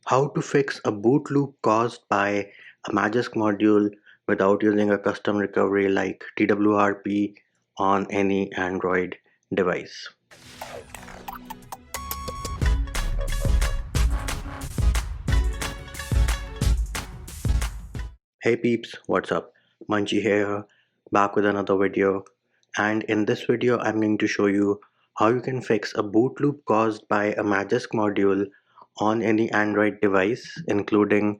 How to fix a boot loop caused by a Magisk module without using a custom recovery like TWRP on any Android device. Hey peeps, what's up? Munchie here, back with another video. And in this video, I'm going to show you how you can fix a boot loop caused by a Magisk module on any Android device, including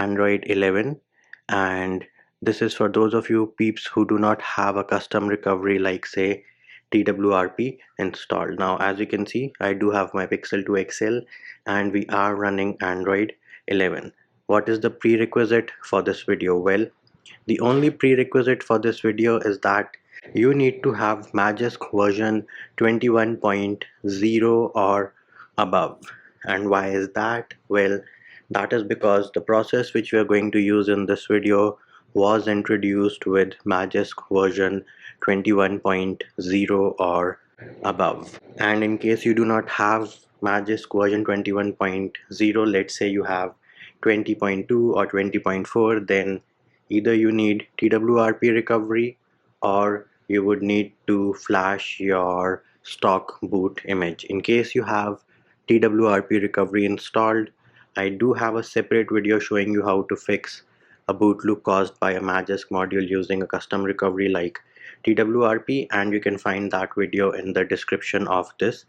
Android 11. And this is for those of you peeps who do not have a custom recovery like say TWRP installed. Now, as you can see, I do have my Pixel 2 XL and we are running Android 11. What is the prerequisite for this video? Well, the only prerequisite for this video is that you need to have Magisk version 21.0 or above. And why is that? Well, that is because the process which we are going to use in this video was introduced with Magisk version 21.0 or above. And in case you do not have Magisk version 21.0, let's say you have 20.2 or 20.4, then either you need TWRP recovery or you would need to flash your stock boot image. In case you have TWRP recovery installed, I do have a separate video showing you how to fix a boot loop caused by a Magisk module using a custom recovery like TWRP, and you can find that video in the description of this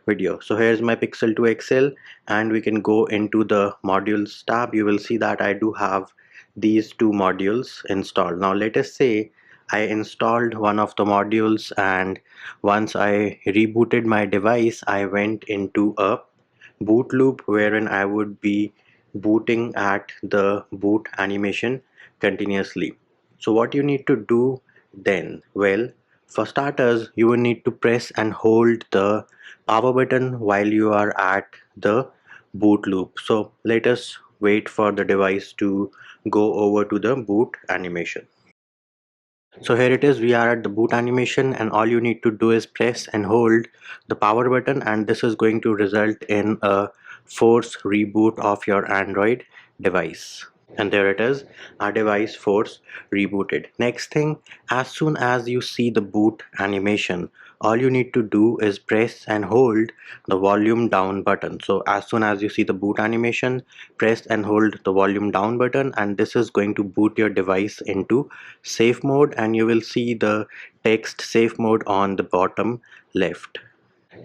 video. So here's my Pixel 2 XL and we can go into the modules tab. You will see that I do have these two modules installed. Now let us say I installed one of the modules and once I rebooted my device, I went into a boot loop wherein I would be booting at the boot animation continuously. So what you need to do then? Well, for starters, you will need to press and hold the power button while you are at the boot loop. So let us wait for the device to go over to the boot animation. So here it is, we are at the boot animation and all you need to do is press and hold the power button, and this is going to result in a force reboot of your Android device. And there it is, our device force rebooted. Next thing, as soon as you see the boot animation, all you need to do is press and hold the volume down button. So as soon as you see the boot animation, press and hold the volume down button, and this is going to boot your device into safe mode, and you will see the text safe mode on the bottom left.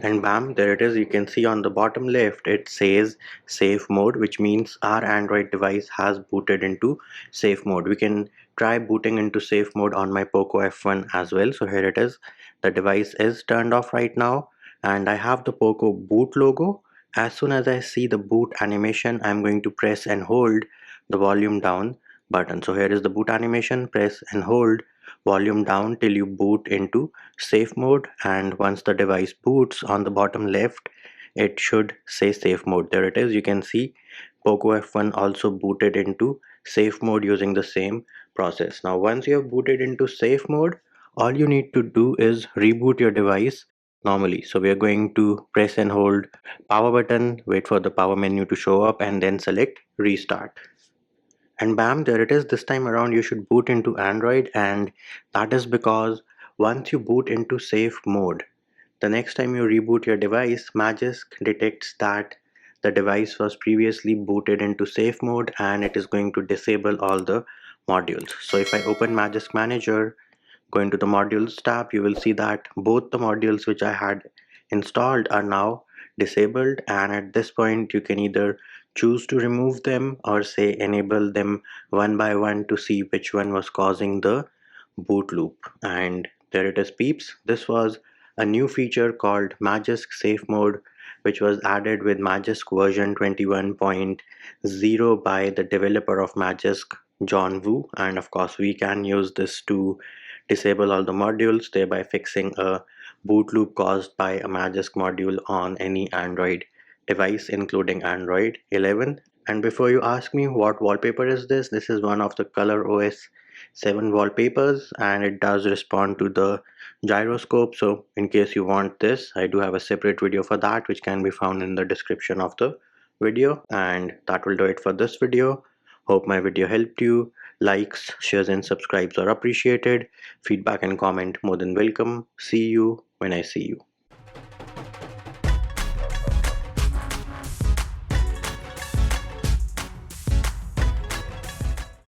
And bam, there it is. You can see on the bottom left it says safe mode, which means our Android device has booted into safe mode. We can try booting into safe mode on my Poco F1 as well. So here it is, the device is turned off right now and I have the Poco boot logo. As soon as I see the boot animation, I'm going to press and hold the volume down button. So here is the boot animation, press and hold volume down till you boot into safe mode, and once the device boots, on the bottom left it should say safe mode. There it is, you can see Poco F1 also booted into safe mode using the same process. Now once you have booted into safe mode, all you need to do is reboot your device normally. So we are going to press and hold power button, wait for the power menu to show up, and then select restart. And bam, there it is. This time around you should boot into Android, and that is because once you boot into safe mode, the next time you reboot your device, Magisk detects that the device was previously booted into safe mode and it is going to disable all the modules. So if I open Magisk Manager, go into the modules tab, you will see that both the modules which I had installed are now disabled, and at this point you can either choose to remove them or say enable them one by one to see which one was causing the boot loop. And there it is peeps, this was a new feature called Magisk Safe Mode, which was added with Magisk version 21.0 by the developer of Magisk, John Woo, and of course we can use this to disable all the modules, thereby fixing a boot loop caused by a Magisk module on any Android device including Android 11. And before you ask me what wallpaper is this is one of the ColorOS 7 wallpapers, and it does respond to the gyroscope. So in case you want this, I do have a separate video for that which can be found in the description of the video, and that will do it for this video. Hope my video helped you. Likes, shares and subscribes are appreciated. Feedback and comment more than welcome. See you when I see you.